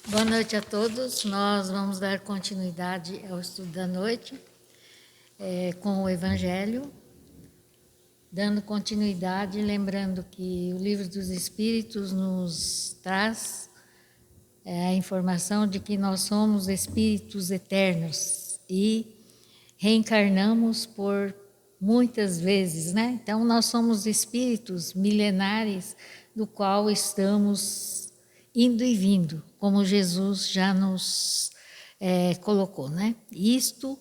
Boa noite a todos. Nós vamos dar continuidade ao estudo da noite com o Evangelho, dando continuidade, lembrando que o Livro dos Espíritos nos traz a informação de que nós somos espíritos eternos e reencarnamos por muitas vezes, né? Então, nós somos espíritos milenares do qual estamos indo e vindo, como Jesus já nos colocou, né? Isto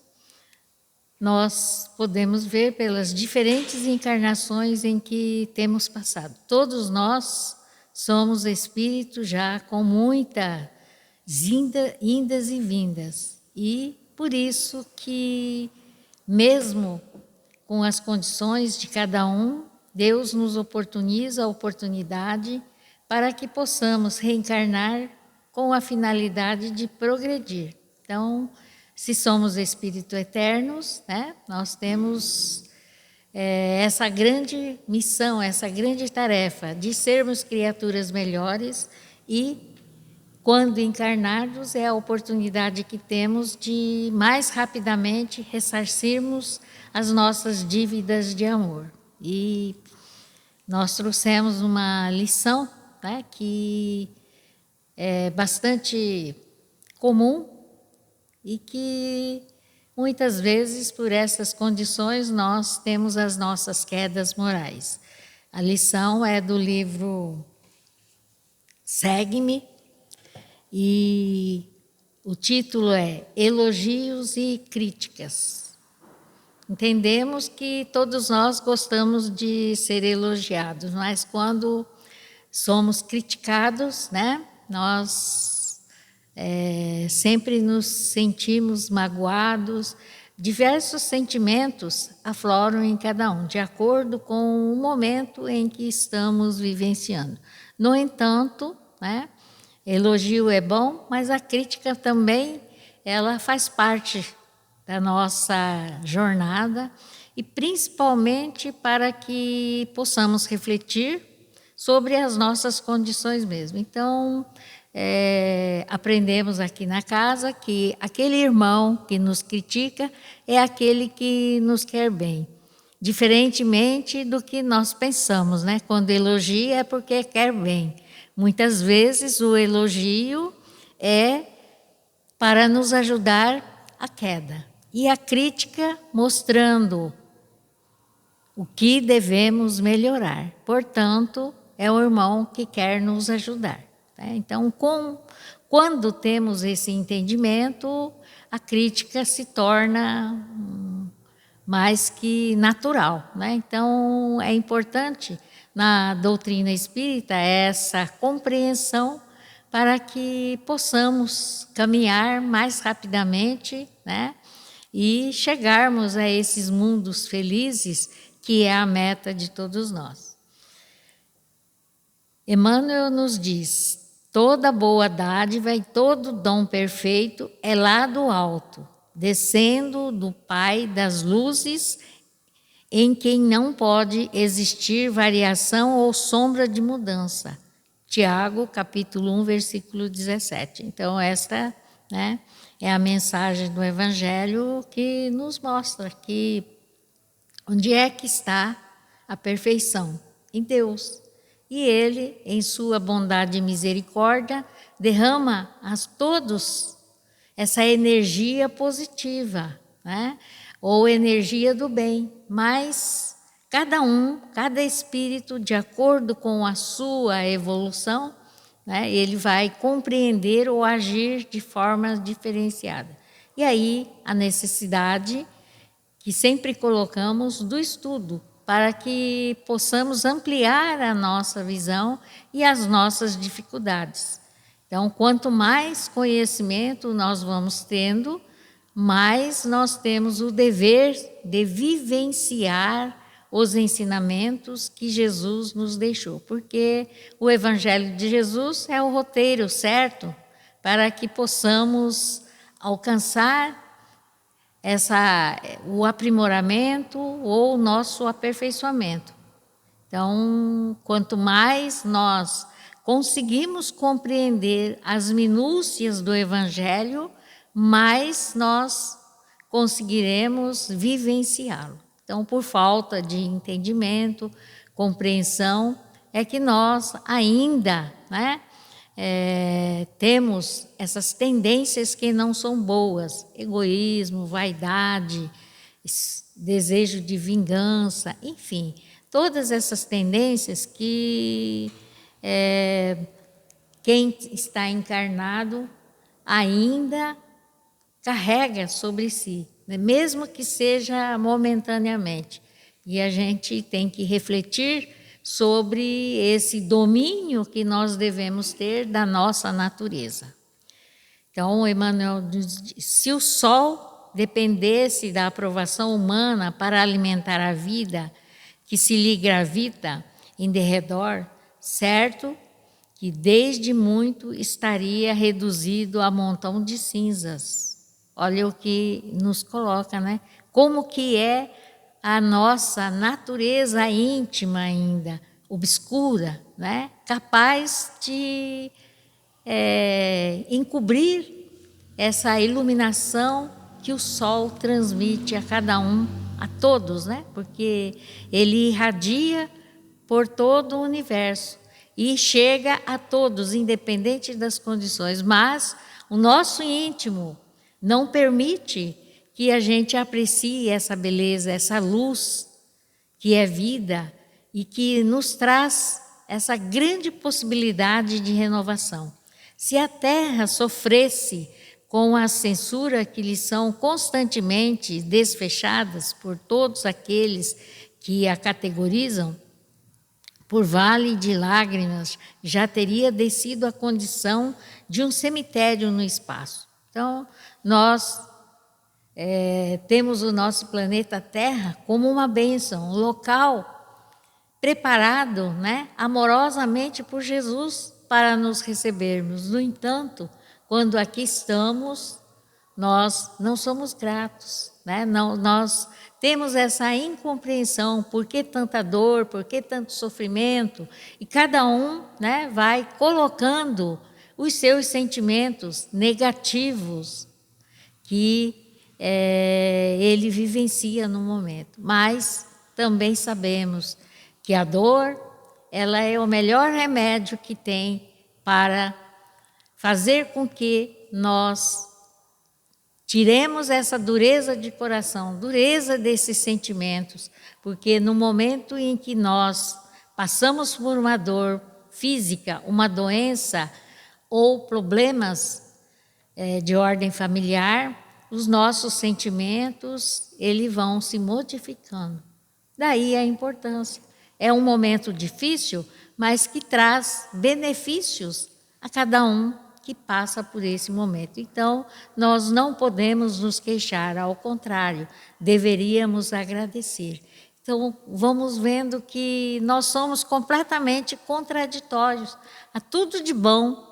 nós podemos ver pelas diferentes encarnações em que temos passado. Todos nós somos espíritos já com muitas indas e vindas. E por isso que, mesmo com as condições de cada um, Deus nos oportuniza a oportunidade para que possamos reencarnar com a finalidade de progredir. Então, se somos espíritos eternos, né, nós temos essa grande missão, essa grande tarefa de sermos criaturas melhores e, quando encarnados, é a oportunidade que temos de mais rapidamente ressarcirmos as nossas dívidas de amor. E nós trouxemos uma lição, né, que é bastante comum e que muitas vezes, por essas condições, nós temos as nossas quedas morais. A lição é do livro Segue-me e o título é Elogios e Críticas. Entendemos que todos nós gostamos de ser elogiados, mas quando somos criticados, né, nós sempre nos sentimos magoados. Diversos sentimentos afloram em cada um, de acordo com o momento em que estamos vivenciando. No entanto, né, elogio é bom, mas a crítica também, ela faz parte da nossa jornada e principalmente para que possamos refletir sobre as nossas condições mesmo. Então, aprendemos aqui na casa que aquele irmão que nos critica é aquele que nos quer bem, diferentemente do que nós pensamos, né? Quando elogia é porque quer bem. Muitas vezes o elogio é para nos ajudar à queda. E a crítica mostrando o que devemos melhorar. Portanto, é o irmão que quer nos ajudar. Tá? Então, quando temos esse entendimento, a crítica se torna mais que natural. Né? Então, é importante na doutrina espírita essa compreensão para que possamos caminhar mais rapidamente, né? E chegarmos a esses mundos felizes, que é a meta de todos nós. Emmanuel nos diz: toda boa dádiva e todo dom perfeito é lá do alto, descendo do Pai das luzes, em quem não pode existir variação ou sombra de mudança. Tiago, capítulo 1, versículo 17. Então, esta, né, é a mensagem do Evangelho que nos mostra que onde é que está a perfeição? Em Deus. E Ele, em sua bondade e misericórdia, derrama a todos essa energia positiva, né? Ou energia do bem, mas cada espírito, de acordo com a sua evolução, né, ele vai compreender ou agir de forma diferenciada. E aí a necessidade que sempre colocamos do estudo, para que possamos ampliar a nossa visão e as nossas dificuldades. Então, quanto mais conhecimento nós vamos tendo, mais nós temos o dever de vivenciar os ensinamentos que Jesus nos deixou, porque o Evangelho de Jesus é o roteiro certo para que possamos alcançar o aprimoramento ou o nosso aperfeiçoamento. Então, quanto mais nós conseguimos compreender as minúcias do Evangelho, mais nós conseguiremos vivenciá-lo. Então, por falta de entendimento, compreensão, é que nós ainda, né, temos essas tendências que não são boas: egoísmo, vaidade, desejo de vingança, enfim, todas essas tendências que quem está encarnado ainda carrega sobre si, né? Mesmo que seja momentaneamente. E a gente tem que refletir sobre esse domínio que nós devemos ter da nossa natureza. Então, Emmanuel diz: se o sol dependesse da aprovação humana para alimentar a vida que se lhe gravita em derredor, certo que desde muito estaria reduzido a montão de cinzas. Olha o que nos coloca, né? Como que é a nossa natureza íntima ainda, obscura, né? Capaz de encobrir essa iluminação que o sol transmite a cada um, a todos, né? Porque ele irradia por todo o universo e chega a todos, independente das condições. Mas o nosso íntimo não permite que a gente aprecie essa beleza, essa luz que é vida e que nos traz essa grande possibilidade de renovação. Se a Terra sofresse com a censura que lhe são constantemente desfechadas por todos aqueles que a categorizam, por vale de lágrimas, já teria descido a condição de um cemitério no espaço. Então, nós temos o nosso planeta Terra como uma bênção, um local preparado, né, amorosamente por Jesus para nos recebermos. No entanto, quando aqui estamos, nós não somos gratos, né? Nós temos essa incompreensão: por que tanta dor, por que tanto sofrimento? E cada um, né, vai colocando os seus sentimentos negativos que ele vivencia no momento. Mas também sabemos que a dor, ela é o melhor remédio que tem para fazer com que nós tiremos essa dureza de coração, dureza desses sentimentos, porque no momento em que nós passamos por uma dor física, uma doença ou problemas de ordem familiar, os nossos sentimentos, eles vão se modificando. Daí a importância. É um momento difícil, mas que traz benefícios a cada um que passa por esse momento. Então, nós não podemos nos queixar, ao contrário, deveríamos agradecer. Então, vamos vendo que nós somos completamente contraditórios. A tudo de bom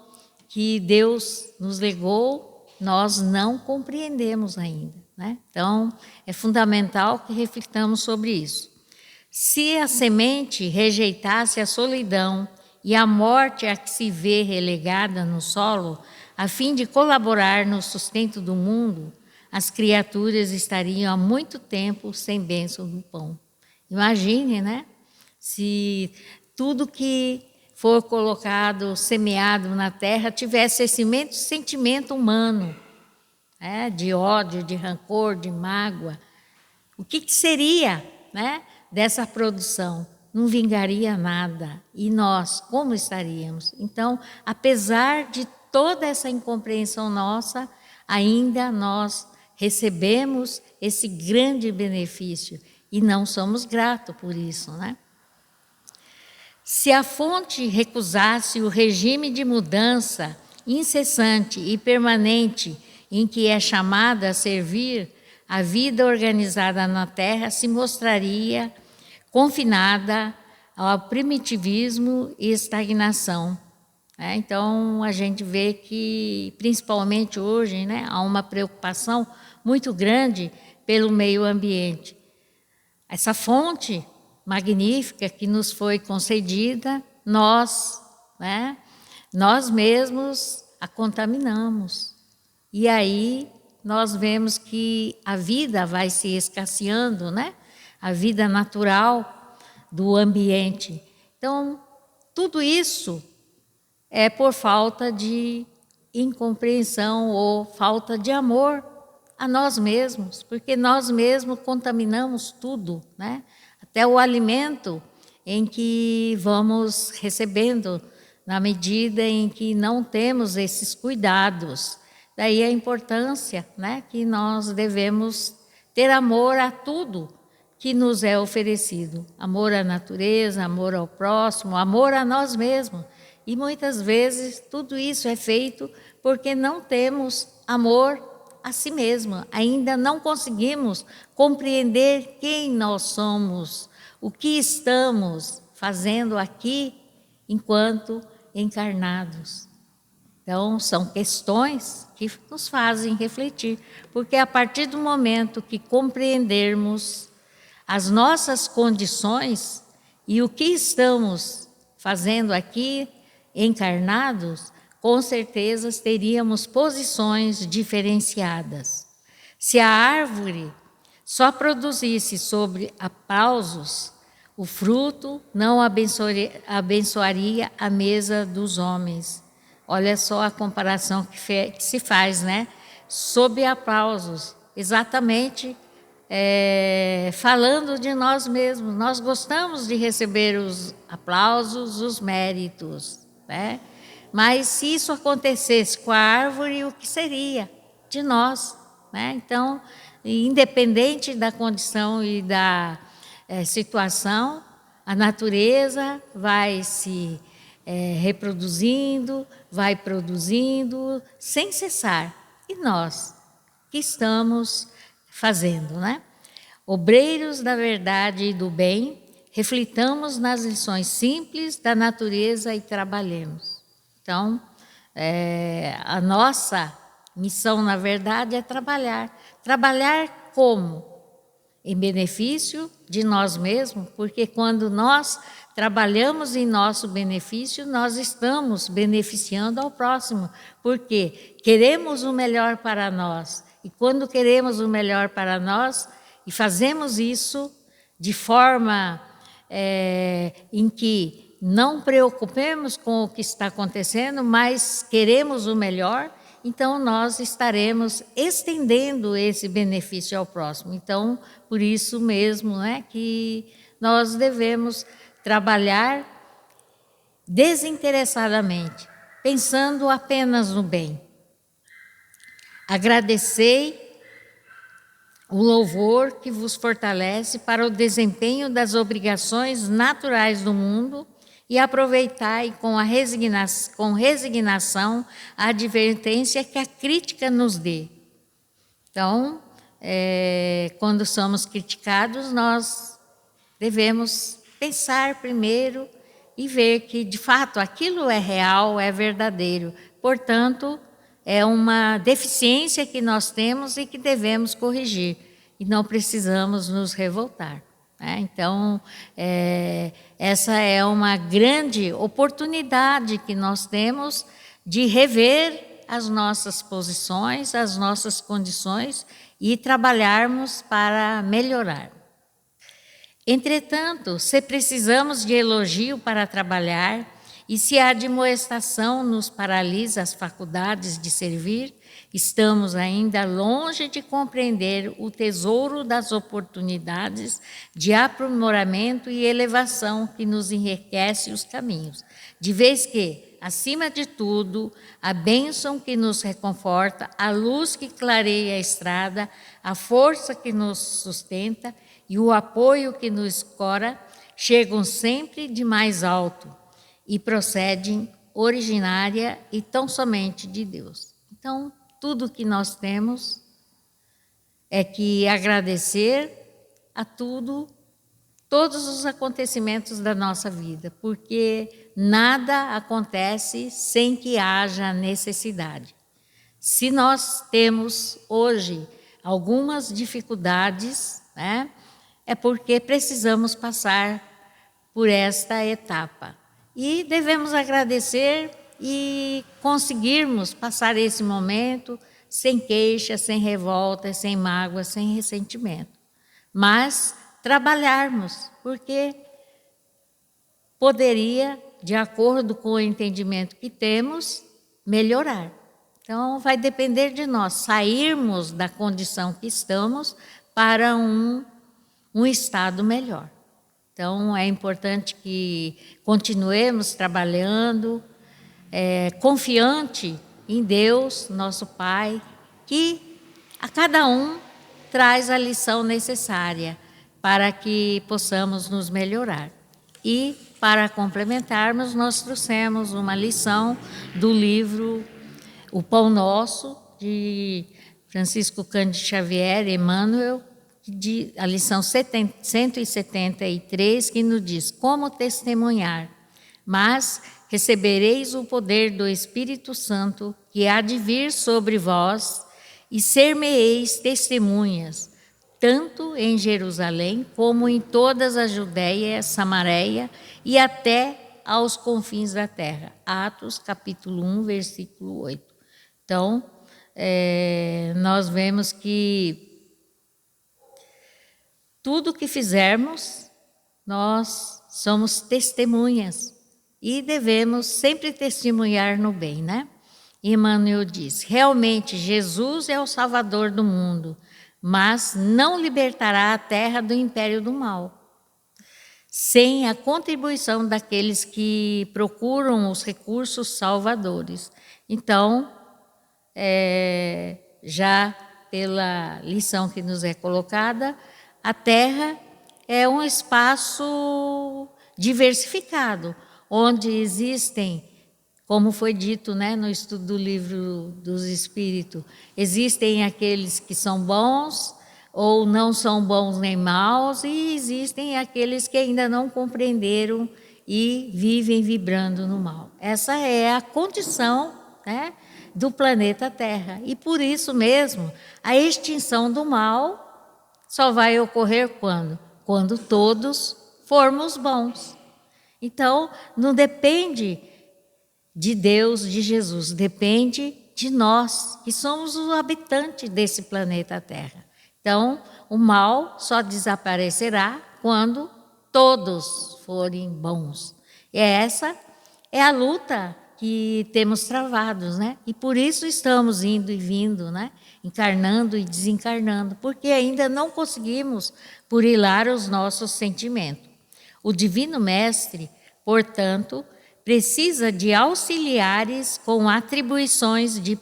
que Deus nos legou, nós não compreendemos ainda, né? Então, é fundamental que reflitamos sobre isso. Se a semente rejeitasse a solidão e a morte a que se vê relegada no solo, a fim de colaborar no sustento do mundo, as criaturas estariam há muito tempo sem bênção do pão. Imagine, né? Se tudo que for colocado, semeado na terra, tivesse esse mesmo sentimento humano, de ódio, de rancor, de mágoa, o que seria, né, dessa produção? Não vingaria nada. E nós, como estaríamos? Então, apesar de toda essa incompreensão nossa, ainda nós recebemos esse grande benefício e não somos gratos por isso, né? Se a fonte recusasse o regime de mudança incessante e permanente em que é chamada a servir, a vida organizada na Terra se mostraria confinada ao primitivismo e estagnação. Então, a gente vê que, principalmente hoje, né, há uma preocupação muito grande pelo meio ambiente. Essa fonte magnífica que nos foi concedida, nós, né, nós mesmos a contaminamos. E aí nós vemos que a vida vai se escasseando, né? A vida natural do ambiente. Então, tudo isso é por falta de incompreensão ou falta de amor a nós mesmos, porque nós mesmos contaminamos tudo, né? Até o alimento em que vamos recebendo, na medida em que não temos esses cuidados. Daí a importância, né, que nós devemos ter amor a tudo que nos é oferecido. Amor à natureza, amor ao próximo, amor a nós mesmos. E muitas vezes tudo isso é feito porque não temos amor a si mesmo. Ainda não conseguimos compreender quem nós somos, o que estamos fazendo aqui enquanto encarnados. Então, são questões que nos fazem refletir, porque a partir do momento que compreendermos as nossas condições e o que estamos fazendo aqui encarnados, com certeza teríamos posições diferenciadas. Se a árvore só produzisse sobre aplausos, o fruto não abençoaria a mesa dos homens. Olha só a comparação que se faz, né? Sob aplausos, exatamente falando de nós mesmos. Nós gostamos de receber os aplausos, os méritos, né? Mas se isso acontecesse com a árvore, o que seria de nós, né? Então, independente da condição e da situação, a natureza vai se reproduzindo, vai produzindo sem cessar. E nós, que estamos fazendo, né? Obreiros da verdade e do bem, reflitamos nas lições simples da natureza e trabalhemos. Então, a nossa missão, na verdade, é trabalhar. Trabalhar como? Em benefício de nós mesmos, porque quando nós trabalhamos em nosso benefício, nós estamos beneficiando ao próximo, porque queremos o melhor para nós. E quando queremos o melhor para nós, e fazemos isso de forma em que não preocupemos com o que está acontecendo, mas queremos o melhor, então nós estaremos estendendo esse benefício ao próximo. Então, por isso mesmo, né, que nós devemos trabalhar desinteressadamente, pensando apenas no bem. Agradecei o louvor que vos fortalece para o desempenho das obrigações naturais do mundo e aproveitai com resignação a advertência que a crítica nos dê. Então, quando somos criticados, nós devemos pensar primeiro e ver que, de fato, aquilo é real, é verdadeiro. Portanto, é uma deficiência que nós temos e que devemos corrigir. E não precisamos nos revoltar, né? Então, essa é uma grande oportunidade que nós temos de rever as nossas posições, as nossas condições e trabalharmos para melhorar. Entretanto, se precisamos de elogio para trabalhar e se a admoestação nos paralisa as faculdades de servir, estamos ainda longe de compreender o tesouro das oportunidades de aprimoramento e elevação que nos enriquece os caminhos, de vez que, acima de tudo, a bênção que nos reconforta, a luz que clareia a estrada, a força que nos sustenta e o apoio que nos cora, chegam sempre de mais alto e procedem originária e tão somente de Deus. Então, tudo que nós temos é que agradecer a tudo, todos os acontecimentos da nossa vida, porque nada acontece sem que haja necessidade. Se nós temos hoje algumas dificuldades, né, é porque precisamos passar por esta etapa. E devemos agradecer e conseguirmos passar esse momento sem queixa, sem revolta, sem mágoa, sem ressentimento. Mas trabalharmos, porque poderia, de acordo com o entendimento que temos, melhorar. Então, vai depender de nós sairmos da condição que estamos para um estado melhor. Então, é importante que continuemos trabalhando, confiante em Deus, nosso Pai, que a cada um traz a lição necessária para que possamos nos melhorar. E, para complementarmos, nós trouxemos uma lição do livro O Pão Nosso, de Francisco Cândido Xavier, Emmanuel, a lição 173, que nos diz: como testemunhar, mas recebereis o poder do Espírito Santo, que há de vir sobre vós, e ser-me-eis testemunhas, tanto em Jerusalém, como em todas a Judéia, Samaria e até aos confins da terra. Atos, capítulo 1, versículo 8. Então, nós vemos que tudo que fizermos, nós somos testemunhas e devemos sempre testemunhar no bem, né? Emmanuel diz: realmente Jesus é o Salvador do mundo, mas não libertará a terra do império do mal, sem a contribuição daqueles que procuram os recursos salvadores. Então, já pela lição que nos é colocada, a Terra é um espaço diversificado, onde existem, como foi dito, né, no estudo do Livro dos Espíritos, existem aqueles que são bons ou não são bons nem maus, e existem aqueles que ainda não compreenderam e vivem vibrando no mal. Essa é a condição, né, do planeta Terra. E por isso mesmo, a extinção do mal só vai ocorrer quando? Quando todos formos bons. Então, não depende de Deus, de Jesus, depende de nós, que somos os habitantes desse planeta Terra. Então, o mal só desaparecerá quando todos forem bons. E essa é a luta que temos travados, né? E por isso estamos indo e vindo, né? Encarnando e desencarnando, porque ainda não conseguimos burilar os nossos sentimentos. O Divino Mestre, portanto, precisa de auxiliares com atribuições de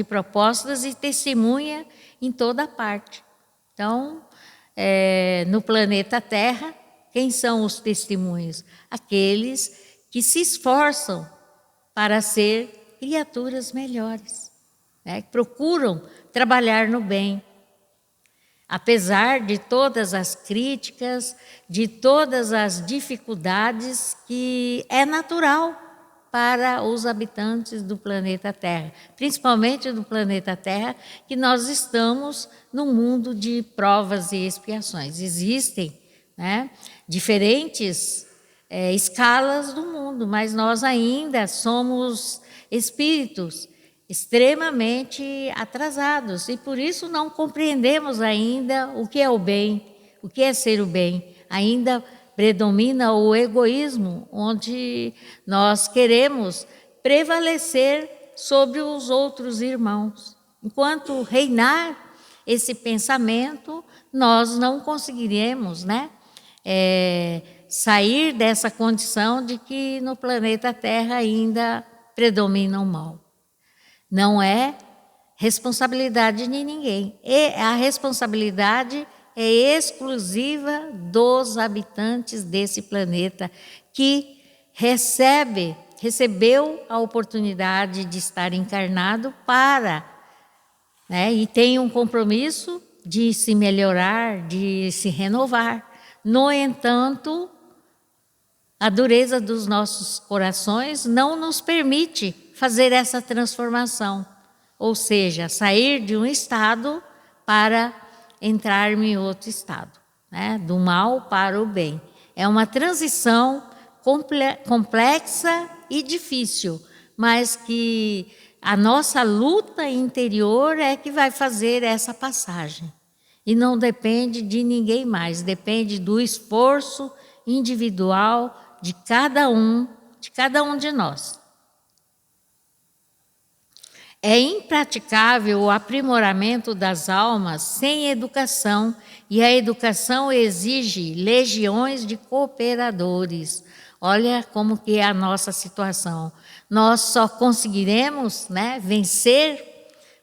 propostas e testemunha em toda parte. Então, no planeta Terra, quem são os testemunhos? Aqueles que se esforçam para ser criaturas melhores, né? Que procuram trabalhar no bem. Apesar de todas as críticas, de todas as dificuldades que é natural para os habitantes do planeta Terra, principalmente do planeta Terra, que nós estamos num mundo de provas e expiações. Existem, né, diferentes escalas do mundo, mas nós ainda somos espíritos extremamente atrasados e por isso não compreendemos ainda o que é o bem, o que é ser o bem. Ainda predomina o egoísmo, onde nós queremos prevalecer sobre os outros irmãos. Enquanto reinar esse pensamento, nós não conseguiremos, né, sair dessa condição de que no planeta Terra ainda predomina o mal. Não é responsabilidade de ninguém. A responsabilidade é exclusiva dos habitantes desse planeta, que recebeu a oportunidade de estar encarnado para, né, e tem um compromisso de se melhorar, de se renovar. No entanto, a dureza dos nossos corações não nos permite fazer essa transformação, ou seja, sair de um estado para entrar em outro estado, né? Do mal para o bem. É uma transição complexa e difícil, mas que a nossa luta interior é que vai fazer essa passagem. E não depende de ninguém mais, depende do esforço individual de cada um de nós. É impraticável o aprimoramento das almas sem educação, e a educação exige legiões de cooperadores. Olha como que é a nossa situação. Nós só conseguiremos, vencer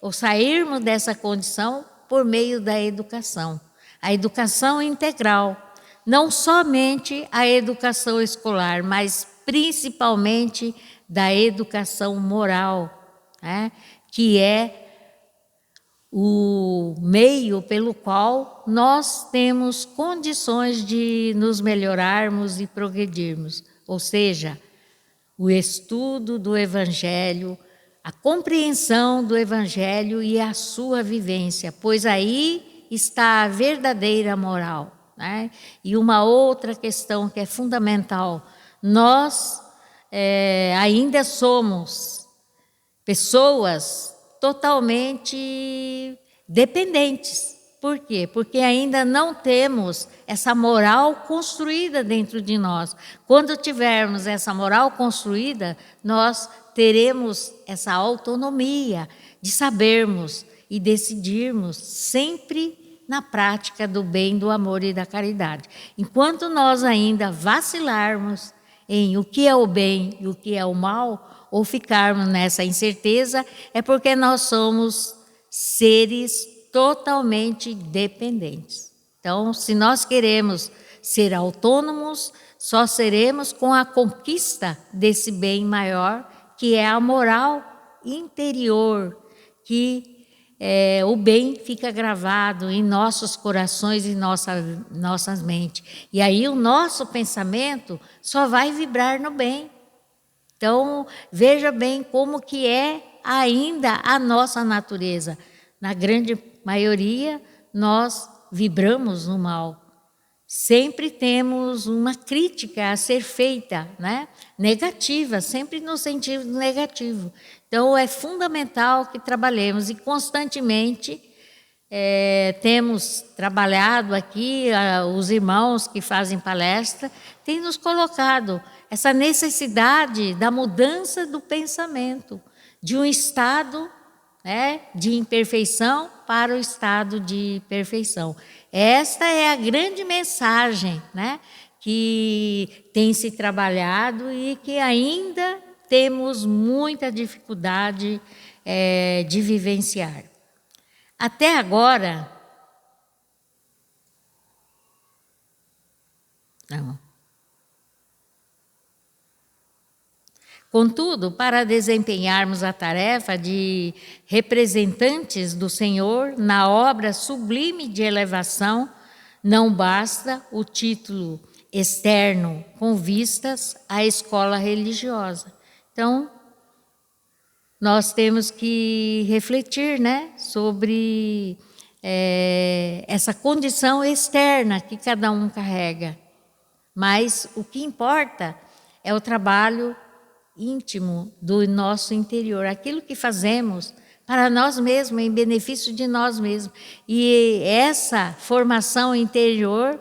ou sairmos dessa condição por meio da educação. A educação integral, não somente a educação escolar, mas principalmente da educação moral, que é o meio pelo qual nós temos condições de nos melhorarmos e progredirmos. Ou seja, o estudo do Evangelho, a compreensão do Evangelho e a sua vivência, pois aí está a verdadeira moral. E uma outra questão que é fundamental, nós ainda somos pessoas totalmente dependentes. Por quê? Porque ainda não temos essa moral construída dentro de nós. Quando tivermos essa moral construída, nós teremos essa autonomia de sabermos e decidirmos sempre na prática do bem, do amor e da caridade. Enquanto nós ainda vacilarmos em o que é o bem e o que é o mal, ou ficarmos nessa incerteza, é porque nós somos seres totalmente dependentes. Então, se nós queremos ser autônomos, só seremos com a conquista desse bem maior, que é a moral interior, que o bem fica gravado em nossos corações e nossas mentes. E aí o nosso pensamento só vai vibrar no bem. Então, veja bem como que é ainda a nossa natureza. Na grande maioria, nós vibramos no mal. Sempre temos uma crítica a ser feita, negativa, sempre no sentido negativo. Então, é fundamental que trabalhemos e constantemente temos trabalhado aqui, os irmãos que fazem palestra, têm nos colocado essa necessidade da mudança do pensamento, de um estado de imperfeição para o estado de perfeição. Esta é a grande mensagem que tem se trabalhado e que ainda temos muita dificuldade de vivenciar. Até agora, não. Contudo, para desempenharmos a tarefa de representantes do Senhor na obra sublime de elevação, não basta o título externo com vistas à escola religiosa. Então, nós temos que refletir, sobre essa condição externa que cada um carrega. Mas o que importa é o trabalho íntimo do nosso interior, aquilo que fazemos para nós mesmos, em benefício de nós mesmos. E essa formação interior,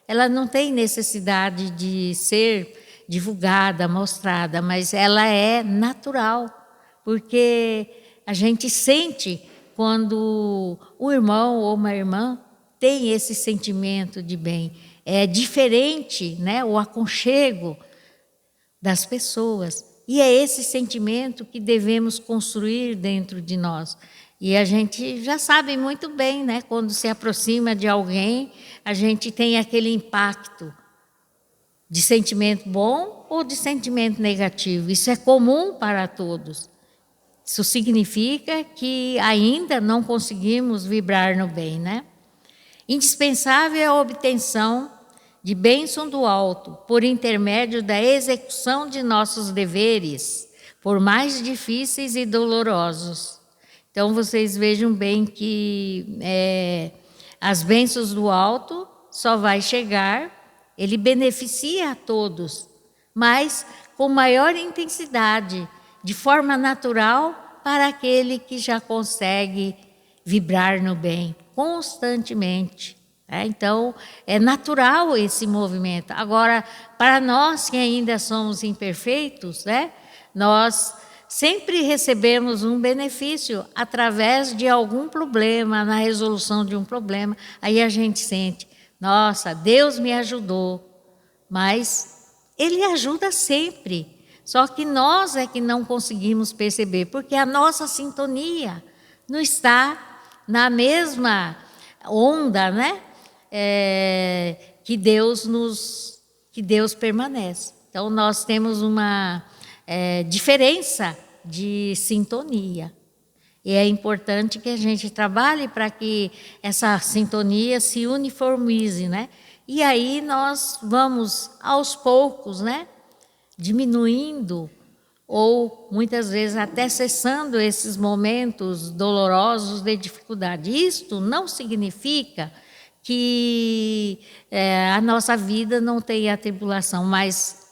ela não tem necessidade de ser divulgada, mostrada, mas ela é natural, porque a gente sente quando um irmão ou uma irmã tem esse sentimento de bem. É diferente, o aconchego das pessoas. E é esse sentimento que devemos construir dentro de nós. E a gente já sabe muito bem, quando se aproxima de alguém, a gente tem aquele impacto de sentimento bom ou de sentimento negativo. Isso é comum para todos. Isso significa que ainda não conseguimos vibrar no bem, Indispensável é a obtenção de bênção do alto, por intermédio da execução de nossos deveres, por mais difíceis e dolorosos. Então, vocês vejam bem que as bênçãos do alto só vai chegar, ele beneficia a todos, mas com maior intensidade, de forma natural, para aquele que já consegue vibrar no bem constantemente. Então, é natural esse movimento. Agora, para nós que ainda somos imperfeitos, nós sempre recebemos um benefício através de algum problema, na resolução de um problema. Aí a gente sente, nossa, Deus me ajudou. Mas Ele ajuda sempre. Só que nós é que não conseguimos perceber, porque a nossa sintonia não está na mesma onda, que Deus permanece. Então nós temos uma diferença de sintonia. E é importante que a gente trabalhe para que essa sintonia se uniformize, E aí nós vamos aos poucos, diminuindo ou muitas vezes até cessando esses momentos dolorosos de dificuldade. Isto não significa que a nossa vida não tenha tribulação, mas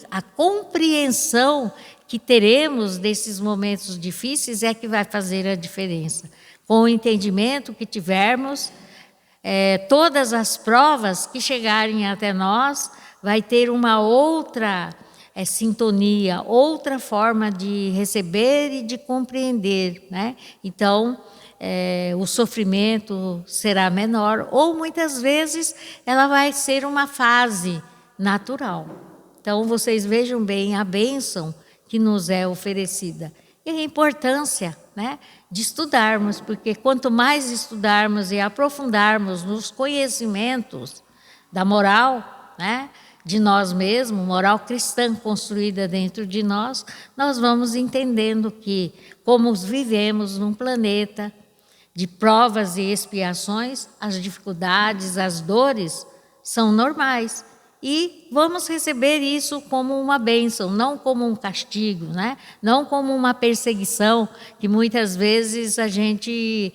a compreensão que teremos desses momentos difíceis é que vai fazer a diferença. Com o entendimento que tivermos, todas as provas que chegarem até nós vai ter uma outra sintonia, outra forma de receber e de compreender, Então, o sofrimento será menor, ou muitas vezes ela vai ser uma fase natural. Então, vocês vejam bem a bênção que nos é oferecida. E a importância, de estudarmos, porque quanto mais estudarmos e aprofundarmos nos conhecimentos da moral, de nós mesmos, moral cristã construída dentro de nós, nós vamos entendendo que, como vivemos num planeta de provas e expiações, as dificuldades, as dores são normais. E vamos receber isso como uma bênção, não como um castigo, não como uma perseguição, que muitas vezes a gente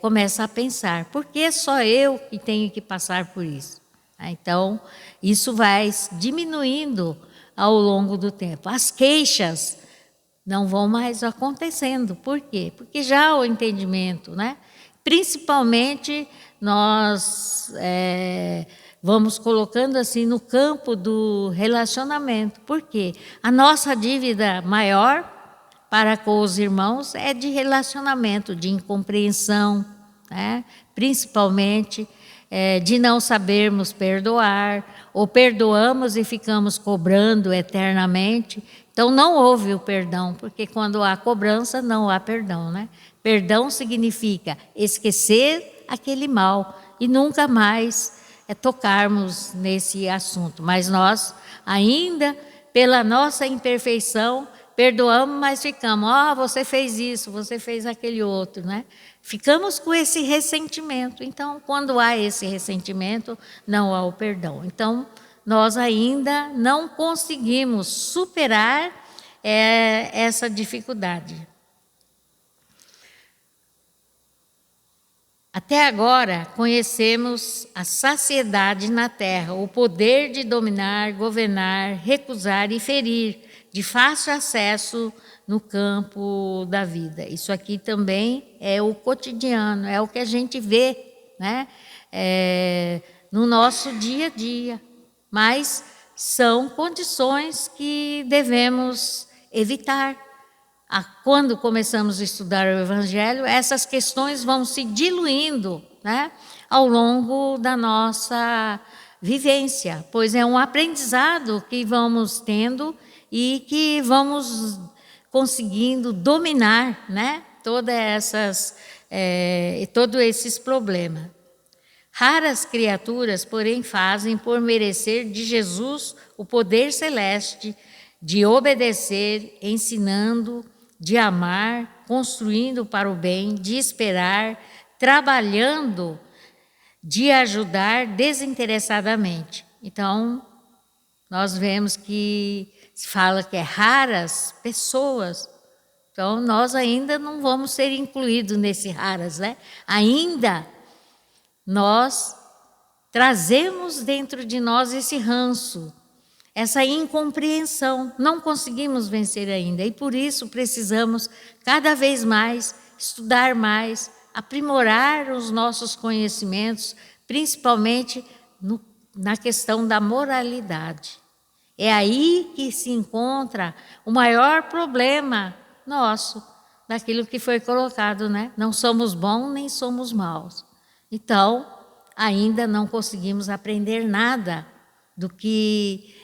começa a pensar, por que só eu que tenho que passar por isso? Então, isso vai diminuindo ao longo do tempo. As queixas não vão mais acontecendo. Por quê? Porque já o entendimento, principalmente nós vamos colocando assim no campo do relacionamento. Por quê? A nossa dívida maior para com os irmãos é de relacionamento, de incompreensão, principalmente de não sabermos perdoar, ou perdoamos e ficamos cobrando eternamente. Então não houve o perdão, porque quando há cobrança não há perdão, Perdão significa esquecer aquele mal e nunca mais tocarmos nesse assunto. Mas nós ainda, pela nossa imperfeição, perdoamos, mas ficamos, você fez isso, você fez aquele outro, Ficamos com esse ressentimento. Então, quando há esse ressentimento, não há o perdão. Então, nós ainda não conseguimos superar essa dificuldade. Até agora, conhecemos a saciedade na terra, o poder de dominar, governar, recusar e ferir, de fácil acesso no campo da vida. Isso aqui também é o cotidiano, é o que a gente vê, no nosso dia a dia. Mas são condições que devemos evitar. Quando começamos a estudar o Evangelho, essas questões vão se diluindo, ao longo da nossa vivência, pois é um aprendizado que vamos tendo e que vamos conseguindo dominar, todos esses problemas. Raras criaturas, porém, fazem por merecer de Jesus o poder celeste de obedecer, ensinando, de amar, construindo para o bem, de esperar, trabalhando, de ajudar desinteressadamente. Então, nós vemos que se fala que é raras pessoas. Então, nós ainda não vamos ser incluídos nesse raras, Ainda nós trazemos dentro de nós esse ranço, essa incompreensão. Não conseguimos vencer ainda e por isso precisamos cada vez mais estudar mais, aprimorar os nossos conhecimentos, principalmente na questão da moralidade. É aí que se encontra o maior problema nosso, daquilo que foi colocado, né? Não somos bons nem somos maus. Então, ainda não conseguimos aprender nada do que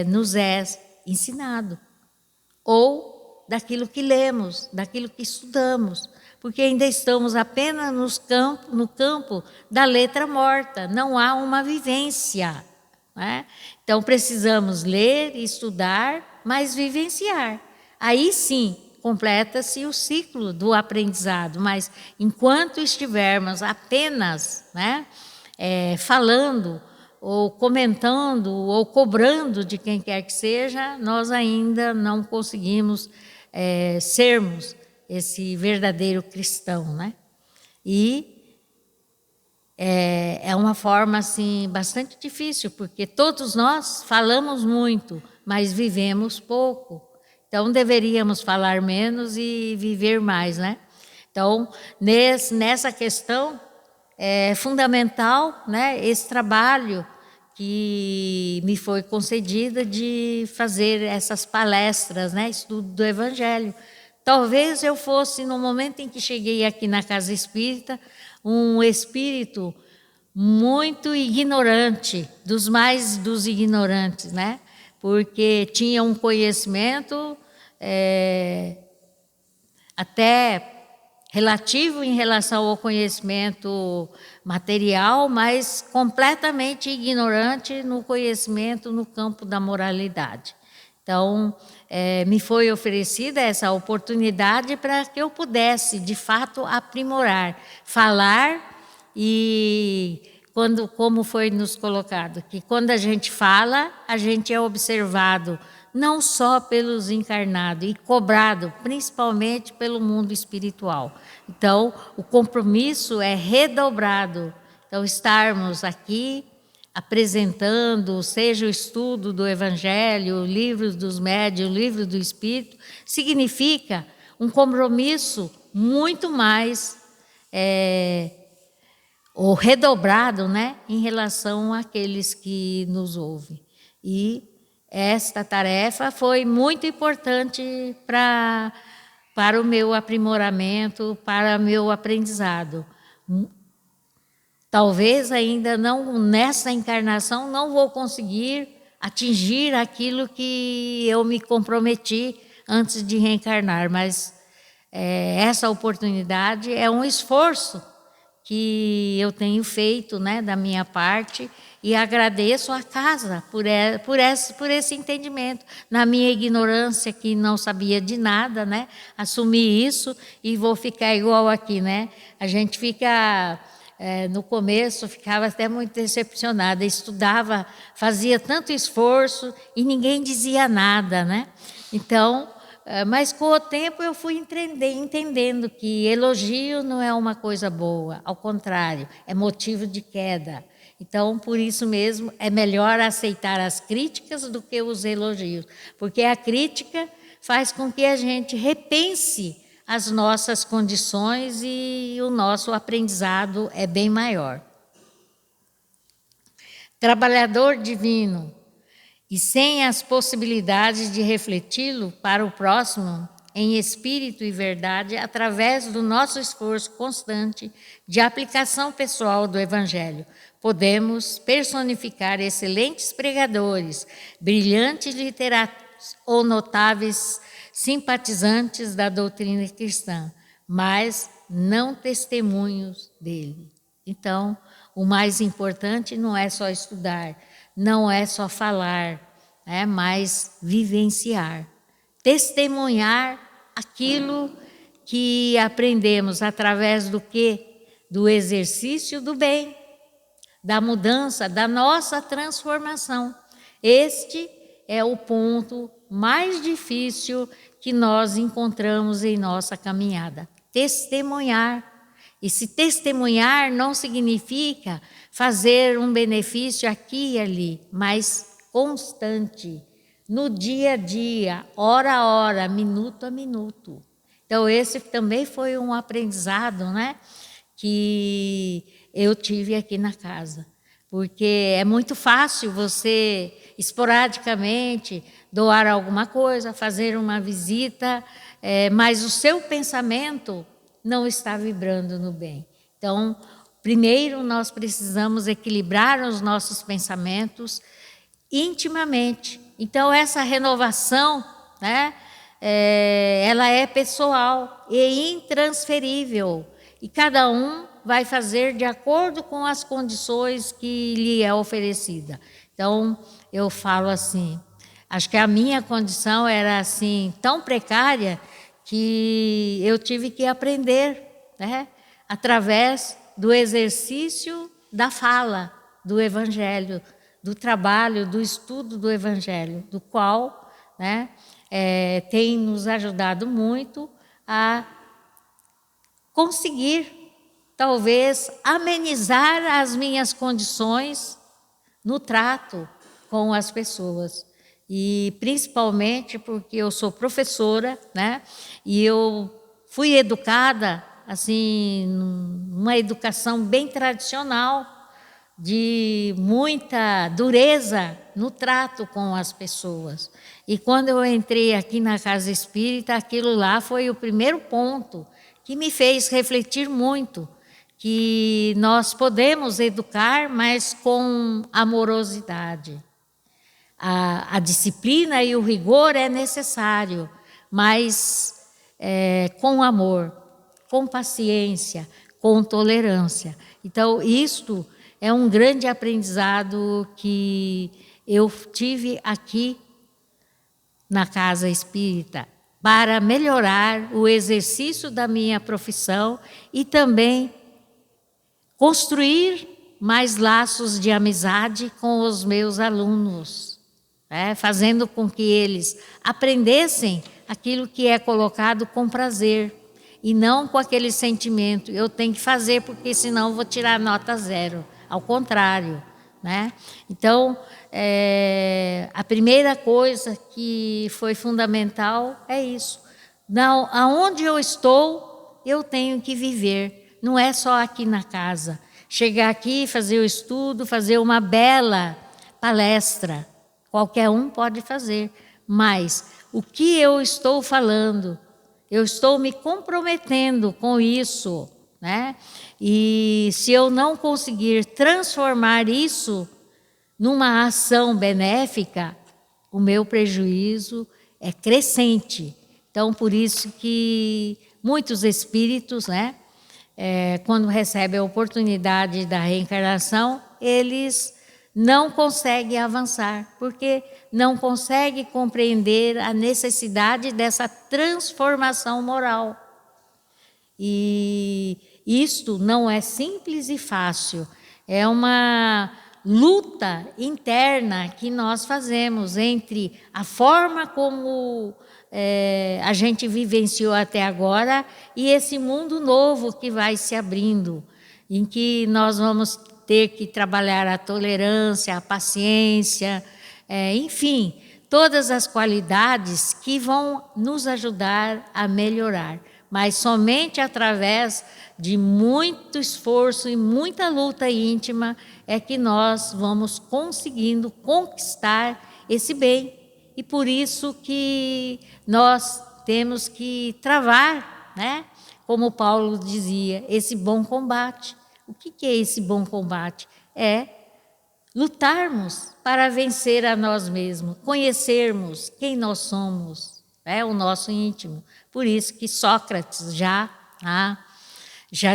nos é ensinado, ou daquilo que lemos, daquilo que estudamos, porque ainda estamos apenas no campo da letra morta, não há uma vivência, né? Então precisamos ler, estudar, mas vivenciar. Aí sim, completa-se o ciclo do aprendizado, mas enquanto estivermos apenas, né, falando, ou comentando, ou cobrando de quem quer que seja, nós ainda não conseguimos sermos esse verdadeiro cristão, né? E é uma forma assim bastante difícil, porque todos nós falamos muito, mas vivemos pouco. Então deveríamos falar menos e viver mais, né? Então nessa questão é fundamental, né, esse trabalho que me foi concedida de fazer essas palestras, né, estudo do Evangelho. Talvez eu fosse, no momento em que cheguei aqui na Casa Espírita, um espírito muito ignorante, dos mais dos ignorantes, né? Porque tinha um conhecimento até relativo em relação ao conhecimento material, mas completamente ignorante no conhecimento no campo da moralidade. Então, me foi oferecida essa oportunidade para que eu pudesse, de fato, aprimorar, falar e, como foi nos colocado, que quando a gente fala, a gente é observado não só pelos encarnados e cobrado, principalmente pelo mundo espiritual. Então, o compromisso é redobrado. Então, estarmos aqui apresentando, seja o estudo do Evangelho, livros dos médiuns, livro do Espírito, significa um compromisso muito mais ou redobrado, né, em relação àqueles que nos ouvem. E esta tarefa foi muito importante para o meu aprimoramento, para o meu aprendizado. Talvez ainda não, nessa encarnação, não vou conseguir atingir aquilo que eu me comprometi antes de reencarnar, mas essa oportunidade é um esforço que eu tenho feito, né, da minha parte, e agradeço à casa por esse entendimento. Na minha ignorância, que não sabia de nada, né, assumi isso e vou ficar igual aqui, né? A gente fica, no começo, ficava até muito decepcionada, estudava, fazia tanto esforço e ninguém dizia nada, né? Então, mas com o tempo eu fui entendendo que elogio não é uma coisa boa, ao contrário, é motivo de queda. Então, por isso mesmo, é melhor aceitar as críticas do que os elogios, porque a crítica faz com que a gente repense as nossas condições e o nosso aprendizado é bem maior. Trabalhador divino, e sem as possibilidades de refleti-lo para o próximo em espírito e verdade, através do nosso esforço constante de aplicação pessoal do Evangelho, podemos personificar excelentes pregadores, brilhantes literatos ou notáveis simpatizantes da doutrina cristã, mas não testemunhos dele. Então, o mais importante não é só estudar, não é só falar, mas vivenciar, testemunhar aquilo que aprendemos através do quê? Do exercício do bem, da mudança, da nossa transformação. Este é o ponto mais difícil que nós encontramos em nossa caminhada. Testemunhar. E se testemunhar não significa fazer um benefício aqui e ali, mas constante, no dia a dia, hora a hora, minuto a minuto. Então, esse também foi um aprendizado, né, que eu tive aqui na casa. Porque é muito fácil você, esporadicamente, doar alguma coisa, fazer uma visita, mas o seu pensamento não está vibrando no bem. Então, primeiro nós precisamos equilibrar os nossos pensamentos intimamente. Então, essa renovação, né, ela é pessoal e intransferível. E cada um vai fazer de acordo com as condições que lhe é oferecida. Então, eu falo assim, acho que a minha condição era assim tão precária que eu tive que aprender, né, através do exercício da fala do Evangelho, do trabalho, do estudo do Evangelho, do qual, né, tem nos ajudado muito a conseguir, talvez, amenizar as minhas condições no trato com as pessoas. E principalmente porque eu sou professora, né? E eu fui educada, assim, numa educação bem tradicional, de muita dureza no trato com as pessoas. E quando eu entrei aqui na Casa Espírita, aquilo lá foi o primeiro ponto que me fez refletir muito, que nós podemos educar, mas com amorosidade. A disciplina e o rigor é necessário, mas com amor, com paciência, com tolerância. Então, isto é um grande aprendizado que eu tive aqui na Casa Espírita, para melhorar o exercício da minha profissão e também construir mais laços de amizade com os meus alunos, fazendo com que eles aprendessem aquilo que é colocado com prazer e não com aquele sentimento, eu tenho que fazer porque senão vou tirar nota 0. Ao contrário, né? Então, a primeira coisa que foi fundamental é isso. Não, aonde eu estou, eu tenho que viver. Não é só aqui na casa. Chegar aqui, fazer o estudo, fazer uma bela palestra. Qualquer um pode fazer. Mas o que eu estou falando, eu estou me comprometendo com isso, né? E se eu não conseguir transformar isso numa ação benéfica, o meu prejuízo é crescente. Então, por isso que muitos espíritos, né, quando recebem a oportunidade da reencarnação, eles não conseguem avançar, porque não conseguem compreender a necessidade dessa transformação moral. E isto não é simples e fácil, é uma luta interna que nós fazemos entre a forma como a gente vivenciou até agora e esse mundo novo que vai se abrindo, em que nós vamos ter que trabalhar a tolerância, a paciência, enfim, todas as qualidades que vão nos ajudar a melhorar. Mas somente através de muito esforço e muita luta íntima é que nós vamos conseguindo conquistar esse bem. E por isso que nós temos que travar, né? Como Paulo dizia, esse bom combate. O que é esse bom combate? É lutarmos para vencer a nós mesmos, conhecermos quem nós somos, o nosso íntimo. Por isso que Sócrates já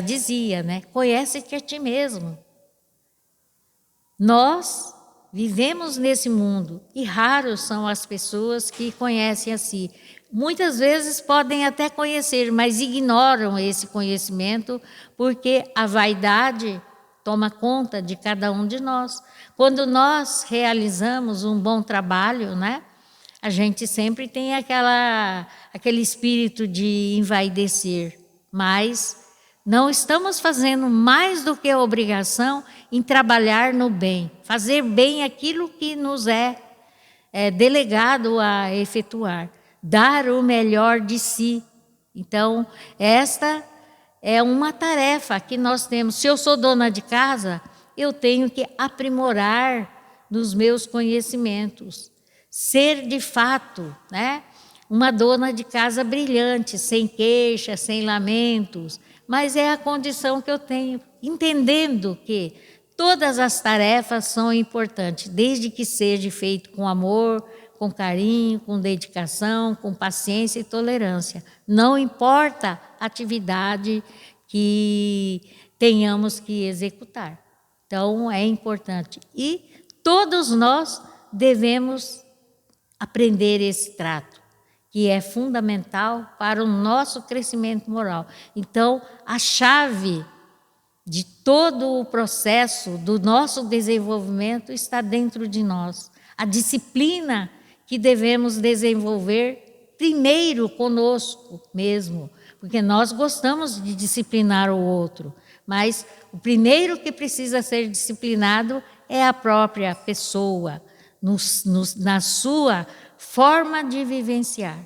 dizia, né? Conhece-te a ti mesmo. Nós vivemos nesse mundo e raros são as pessoas que conhecem a si. Muitas vezes podem até conhecer, mas ignoram esse conhecimento porque a vaidade toma conta de cada um de nós. Quando nós realizamos um bom trabalho, né? A gente sempre tem aquele espírito de envaidecer, mas não estamos fazendo mais do que a obrigação em trabalhar no bem, fazer bem aquilo que nos é delegado a efetuar, dar o melhor de si. Então, esta é uma tarefa que nós temos. Se eu sou dona de casa, eu tenho que aprimorar nos meus conhecimentos, ser de fato, né, uma dona de casa brilhante, sem queixas, sem lamentos, mas é a condição que eu tenho, entendendo que todas as tarefas são importantes, desde que seja feito com amor, com carinho, com dedicação, com paciência e tolerância. Não importa a atividade que tenhamos que executar. Então, é importante. E todos nós devemos aprender esse trato, que é fundamental para o nosso crescimento moral. Então, a chave de todo o processo do nosso desenvolvimento está dentro de nós. A disciplina que devemos desenvolver primeiro conosco mesmo, porque nós gostamos de disciplinar o outro, mas o primeiro que precisa ser disciplinado é a própria pessoa, na sua forma de vivenciar.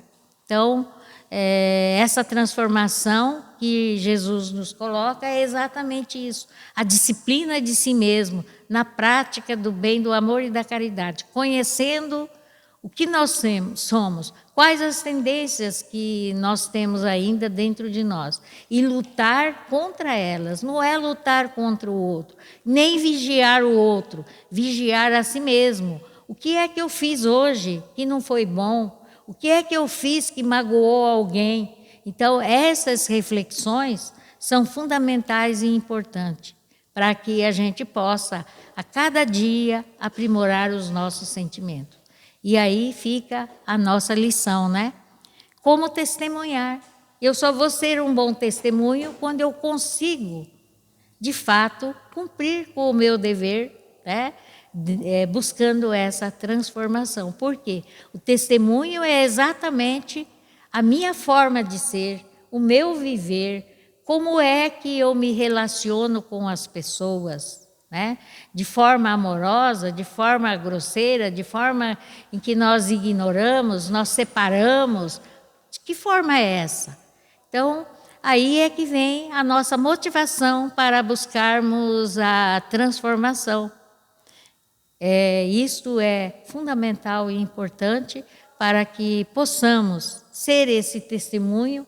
Então, essa transformação que Jesus nos coloca é exatamente isso, a disciplina de si mesmo, na prática do bem, do amor e da caridade, conhecendo o que nós somos, quais as tendências que nós temos ainda dentro de nós, e lutar contra elas. Não é lutar contra o outro, nem vigiar o outro, vigiar a si mesmo. O que é que eu fiz hoje que não foi bom? O que é que eu fiz que magoou alguém? Então, essas reflexões são fundamentais e importantes para que a gente possa, a cada dia, aprimorar os nossos sentimentos. E aí fica a nossa lição, né? Como testemunhar. Eu só vou ser um bom testemunho quando eu consigo, de fato, cumprir com o meu dever, né? Buscando essa transformação. Por quê? O testemunho é exatamente a minha forma de ser, o meu viver, como é que eu me relaciono com as pessoas, né? De forma amorosa, de forma grosseira, de forma em que nós ignoramos, nós separamos. De que forma é essa? Então, aí é que vem a nossa motivação para buscarmos a transformação. Isto é fundamental e importante para que possamos ser esse testemunho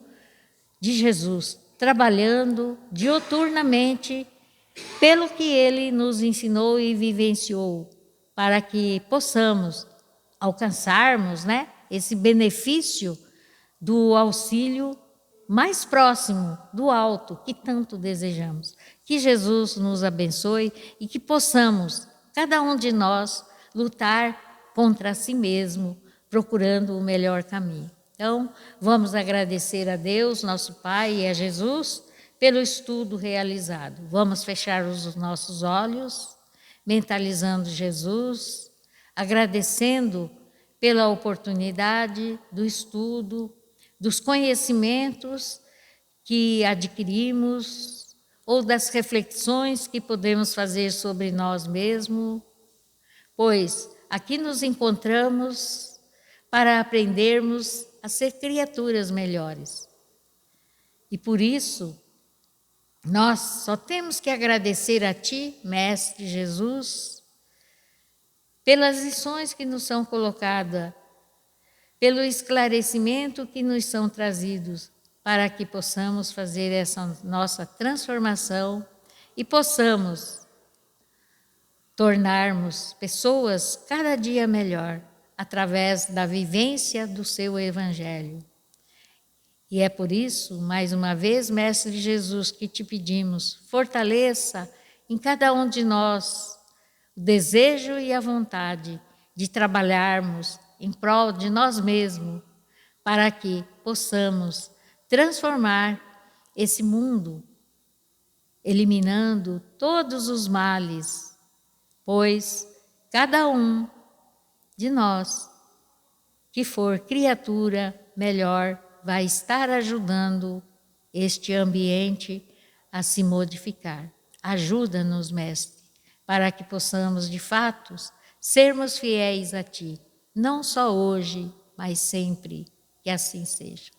de Jesus, trabalhando diuturnamente pelo que Ele nos ensinou e vivenciou, para que possamos alcançarmos, né, esse benefício do auxílio mais próximo do alto que tanto desejamos. Que Jesus nos abençoe e que possamos, cada um de nós, lutar contra si mesmo, procurando o melhor caminho. Então, vamos agradecer a Deus, nosso Pai, e a Jesus, pelo estudo realizado. Vamos fechar os nossos olhos, mentalizando Jesus, agradecendo pela oportunidade do estudo, dos conhecimentos que adquirimos ou das reflexões que podemos fazer sobre nós mesmos, pois aqui nos encontramos para aprendermos a ser criaturas melhores. E por isso, nós só temos que agradecer a Ti, Mestre Jesus, pelas lições que nos são colocadas, pelo esclarecimento que nos são trazidos, para que possamos fazer essa nossa transformação e possamos tornarmos pessoas cada dia melhor, através da vivência do Seu Evangelho. E é por isso, mais uma vez, Mestre Jesus, que te pedimos, fortaleça em cada um de nós o desejo e a vontade de trabalharmos em prol de nós mesmos, para que possamos transformar esse mundo, eliminando todos os males, pois cada um de nós que for criatura melhor vai estar ajudando este ambiente a se modificar. Ajuda-nos, Mestre, para que possamos, de fato, sermos fiéis a Ti não só hoje, mas sempre, que assim seja.